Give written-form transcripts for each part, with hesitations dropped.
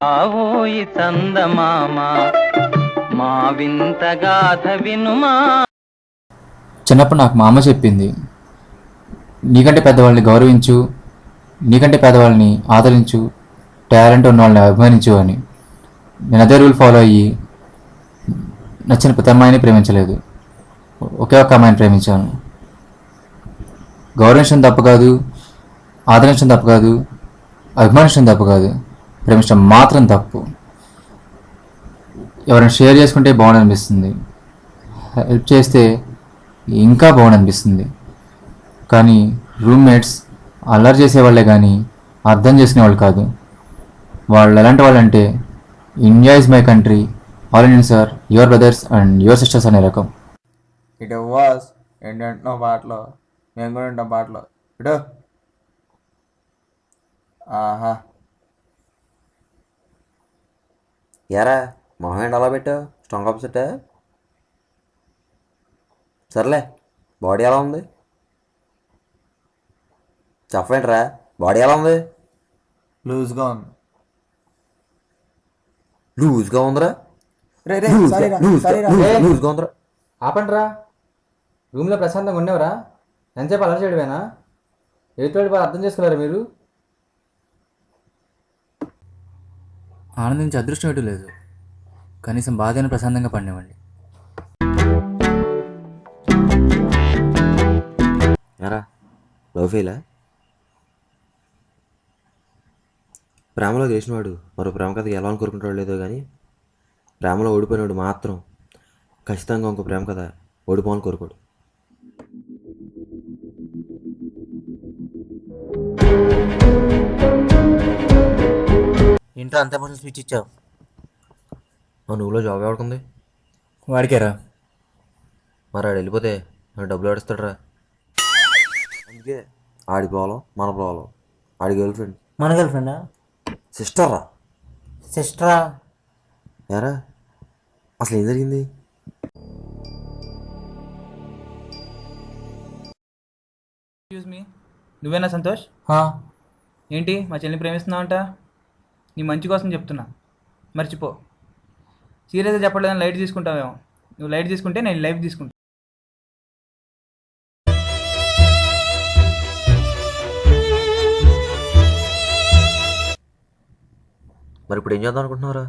ఆవోయి చందమామ మా వింత గాథ వినుమా. చిన్నప్పుడు నాకు మా అమ్మ చెప్పింది, నీకంటే పెద్దవాళ్ళని గౌరవించు, నీకంటే పెద్దవాళ్ళని ఆదరించు, టాలెంట్ ఉన్న వాళ్ళని అభిమానించు అని. నేను అదే రూల్ ఫాలో అయ్యి నచ్చిన ప్రతి అమ్మాయిని ప్రేమించలేదు, ఒకే ఒక్క అమ్మాయిని ప్రేమించాను. గౌరవించడం తప్పు కాదు, ఆదరించడం తప్పు కాదు, అభిమానించడం తప్పు కాదు, ప్రేమించడం మాత్రం తప్పు. ఎవరైనా షేర్ చేసుకుంటే బాగుంది అనిపిస్తుంది, హెల్ప్ చేస్తే ఇంకా బాగుంది అనిపిస్తుంది. కానీ రూమ్మేట్స్ అల్లరి చేసేవాళ్ళే కానీ అర్థం చేసుకునేవాళ్ళు కాదు. వాళ్ళు ఎలాంటి వాళ్ళంటే, India is my country, all Indians are your brothers and your sisters అనే రకం. ఇటు వాస్ ఏంటంటున్నావు పాటలో, మేము కూడా ఉంటాం పాటలో. ఇటు ఆహా ఎరా మొహం ఏంటి అలా పెట్టావు, స్ట్రాంగ్ ఆపోజిట్. సర్లే, బాడీ ఎలా ఉంది చెప్పేంట్రా, బాడీ ఎలా ఉంది? లూజ్గా ఉంది. లూజ్గా ఉందిరా, రే రే సారీరా సారీరా. లూజ్గా ఉందిరా. ఆపండిరా, రూమ్లో ప్రశాంతంగా ఉండేవరా? ఎంతసేపు అలర్ చేయడమేనా? ఎదుటి వాళ్ళు అర్థం చేసుకున్నారా మీరు? ఆనందించి అదృష్టం ఎటు లేదు, కనీసం బాధైనా ప్రశాంతంగా పడినవ్వండి. ఎరా లవ్ ఫెయిలా? ప్రేమలో గెలిచినవాడు మరో ప్రేమ కథ ఎలా అని కోరుకుంటాడు లేదో కానీ, ప్రేమలో ఓడిపోయినాడు మాత్రం ఖచ్చితంగా ఇంకో ప్రేమ కథ ఓడిపోవాలని కోరుకోడు. ఇంట్లో అంత ఎమోషనల్ స్విచ్ ఇచ్చావు. నువ్వులో జాబ్ ఎవడుకుంది? వాడికేరా. మరి ఆడు వెళ్ళిపోతే నాకు డబ్బులు ఆడిస్తాడరా. అందుకే ఆడి ప్రాబ్లం మన ప్రాబ్లం. ఆడి గర్ల్ ఫ్రెండ్ మన గర్ల్ ఫ్రెండా? సిస్టర్రా. సిస్టరా? యారా అసలు ఏం జరిగింది? ఎక్స్క్యూజ్ మీ, నువ్వేనా సంతోష్? ఏంటి మా చెల్లిని ప్రేమిస్తున్నావంట? నీ మంచి కోసం చెప్తున్నా, మర్చిపో. సీరియస్గా చెప్పలేదని లైట్ తీసుకుంటావేమో. నువ్వు లైట్ తీసుకుంటే నేను లైఫ్ తీసుకుంటా. మరి ఇప్పుడు ఏం చేద్దాం అనుకుంటున్నారా?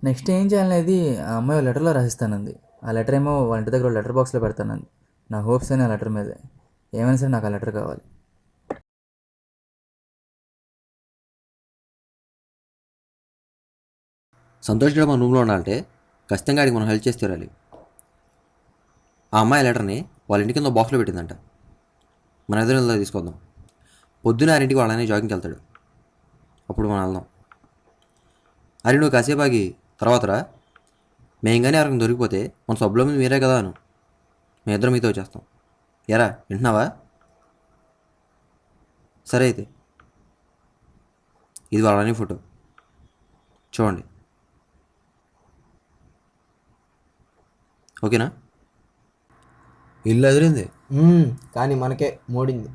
నెక్స్ట్ ఏం చేయాలనేది ఆ అమ్మాయి లెటర్లో రాసిస్తానంది. ఆ లెటర్ ఏమో వాళ్ళ ఇంటి దగ్గర లెటర్ బాక్స్లో పెడతానంది. నా హోప్స్ అయినా ఆ లెటర్ మీదే. ఏమైనా సరే నాకు ఆ లెటర్ కావాలి. సంతోష్ గడ మన రూమ్లో ఉండాలంటే ఖచ్చితంగా ఆడికి మనం హెల్ప్ చేసి తీరాలి. ఆ అమ్మాయి లెటర్ని వాళ్ళ ఇంటి కింద బాక్స్లో పెట్టిందంట. మన ఎదురు తీసుకొద్దాం. పొద్దున్న 6 వాళ్ళనే జాగింగ్కి వెళ్తాడు, అప్పుడు మనం వెళ్దాం. అరే నువ్వు కాసేపు ఆగి తర్వాత రా. మేము కానీ ఎవరికి దొరికిపోతే మన సబ్బులో మీద మీరే కదా అను. మేము ఇద్దరం మీతో వచ్చేస్తాం. ఎరా వింటున్నావా? సరే అయితే ఇది వాళ్ళని ఫోటో చూడండి, ఓకేనా? ఇల్లు ఎదిరింది కానీ మనకే మోడింది.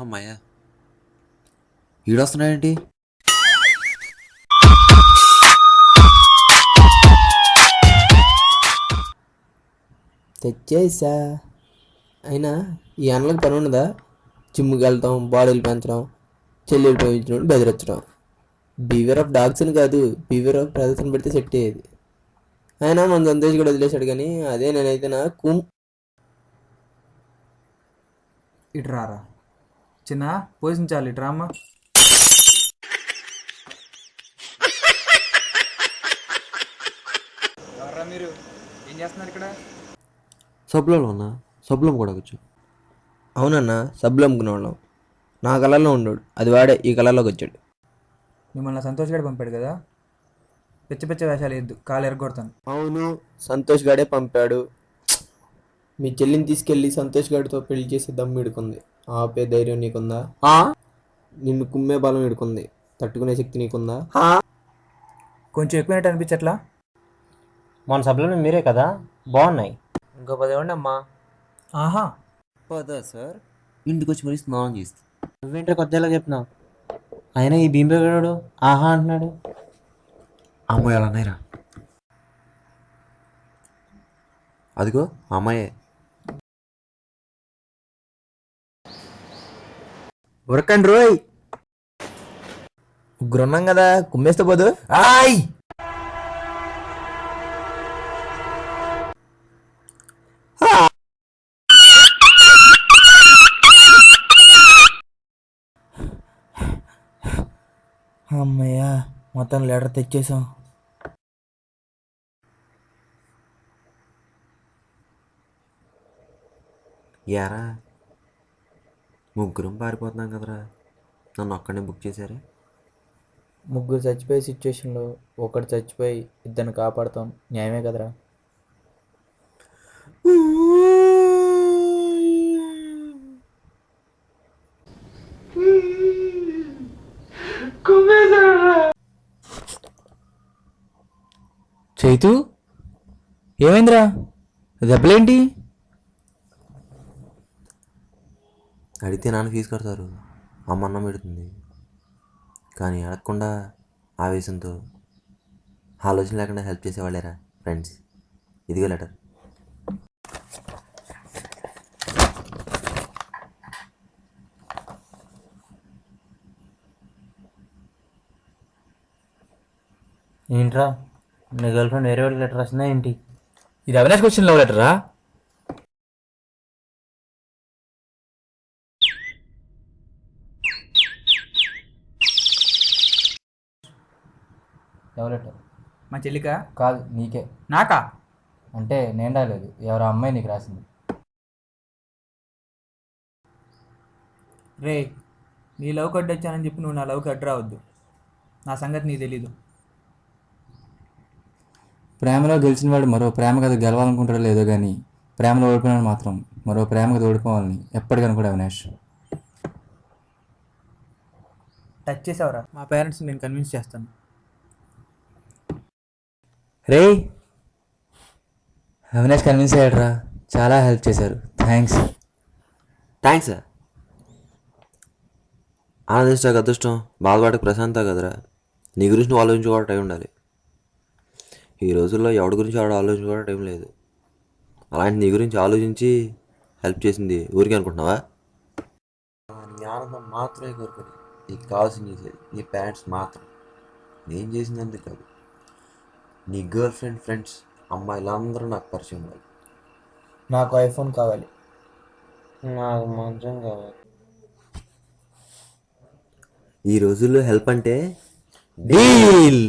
అమ్మాయ్యా ఈడొస్తున్నాడేంటి? తెచ్చేసా. అయినా ఈ అన్నలకు పని ఉండదా? జిమ్కి వెళ్తాం, బాడీలు పెంచడం, చెల్లెలు పెంచడం, బెదిరించడం. బివేర్ ఆఫ్ డాగ్స్ అని కాదు, బివేర్ ఆఫ్ ప్రదర్శన పెడితే సెట్ అయ్యేది. అయినా మన సంతోష్ కూడా వదిలేశాడు కానీ అదే నేనైతే నా ఇటు రారా చిన్న, పోషించాలి. ఇటు రామ్మా. ఎవర్రా మీరు? ఏం చేస్తున్నారు ఇక్కడ? సబ్లో ఉన్నా సబ్లో కూడా వచ్చు. అవునన్నా, సబ్బులు అమ్ముకునే వాళ్ళం. నా కలర్లో ఉన్నాడు, అది వాడే ఈ కలర్లోకి వచ్చాడు. మిమ్మల్ని సంతోష్ గారు పంపాడు కదా, పిచ్చ పిచ్చ వేషాలు వేయద్దు, కాలు ఎరగొడతాను. అవును, సంతోష్ గాడే పంపాడు. మీ చెల్లిని తీసుకెళ్ళి సంతోష్ గాడితో పెళ్లి చేసి దమ్ము ఇడుకుంది. ఆపే ధైర్యం నీకుందా? నిన్ను కుమ్మే బలం ఇడుకుంది. తట్టుకునే శక్తి నీకుందా? కొంచెం ఎక్కువైనట్టు అనిపించట్లా? మన సభలో మీరే కదా, బాగున్నాయి. ఇంకో 10 ఇవ్వండి అమ్మా. ఆహా, పదా సార్, ఇంటికి వచ్చి మరీ స్నానం చేస్తా. నువ్వేంటో కొత్తగా చెప్తున్నావు. అయినా ఈ భీంబేగడు ఆహా అంటున్నాడు. అమ్మాయి అలా అన్నాయిరా. అదిగో అమ్మాయే. ఉరకండి రోయ్, ముగ్గురున్నాం కదా, కుమ్మేస్తే పోదు. అమ్మయ్యా, మొత్తం లెటర్ తెచ్చేసాం. యారా, ముగ్గురం పారిపోతున్నాం కదరా, నన్ను ఒక్కడే బుక్ చేశారే. ముగ్గురు చచ్చిపోయే సిచ్యువేషన్లో ఒకటి చచ్చిపోయి ఇద్దరిని కాపాడుతాం, న్యాయమే కదరా? చైతు ఏమైందిరా, దెబ్బలేంటి? అడిగితే నాన్న ఫీజు కడతారు, అమ్మ అన్నం పెడుతుంది. కానీ అడగకుండా ఆవేశంతో ఆలోచన లేకుండా హెల్ప్ చేసేవాళ్ళేరా ఫ్రెండ్స్. ఇదిగో లెటర్. ఏంట్రా, నీ గర్ల్ ఫ్రెండ్ వేరే వాళ్ళకి లెటర్ రాసిందా ఏంటి? ఇది అవినాష్ క్వశ్చన్ లవ్ లెటరా? ఎవరు లెటర్? మా చెల్లికా? కాదు, నీకే. నాకా? అంటే నేను రాలేదు, ఎవరో అమ్మాయి నీకు రాసింది. రే, నీ లవ్కి అడ్డొచ్చానని చెప్పి నువ్వు నా లవ్కి అడ్డు రావద్దు. నా సంగతి నీకు తెలీదు. ప్రేమలో గెలిచిన వాడు మరో ప్రేమ కథ గెలవాలనుకుంటాడో లేదో కానీ ప్రేమలో ఓడిపోయినాడు మాత్రం మరో ప్రేమ కథ ఓడిపోవాలని ఎప్పటికనుకోడు అవినాష్. టచ్ చేసావురా, మా పేరెంట్స్ నేను కన్విన్స్ చేస్తాను. రే, అవినాష్ కన్విన్స్ అయ్యాడురా, చాలా హెల్ప్ చేశారు, థ్యాంక్స్. థ్యాంక్స్. ఆనందిస్తా అదృష్టం, బాధపడక ప్రశాంత కదరా. నీ గురించి నువ్వు ఆలోచించుకోవడం టైం ఉండాలి. ఈ రోజుల్లో ఎవరి గురించి ఆవిడ ఆలోచించుకోవడం టైం లేదు. అలాంటి నీ గురించి ఆలోచించి హెల్ప్ చేసింది ఊరికి అనుకుంటున్నావా? నీ ఆనందం మాత్రమే కోరుకొని నీకు కావాల్సింది చేసేది నీ పేరెంట్స్ మాత్రం. నేను చేసినందుకు కాదు, నీ గర్ల్ ఫ్రెండ్, ఫ్రెండ్స్, అమ్మాయిలందరూ నాకు పరిచయం అవ్వాలి. నాకు ఐఫోన్ కావాలి. నాకు మంచం కావాలి. ఈ రోజుల్లో హెల్ప్ అంటే డీల్.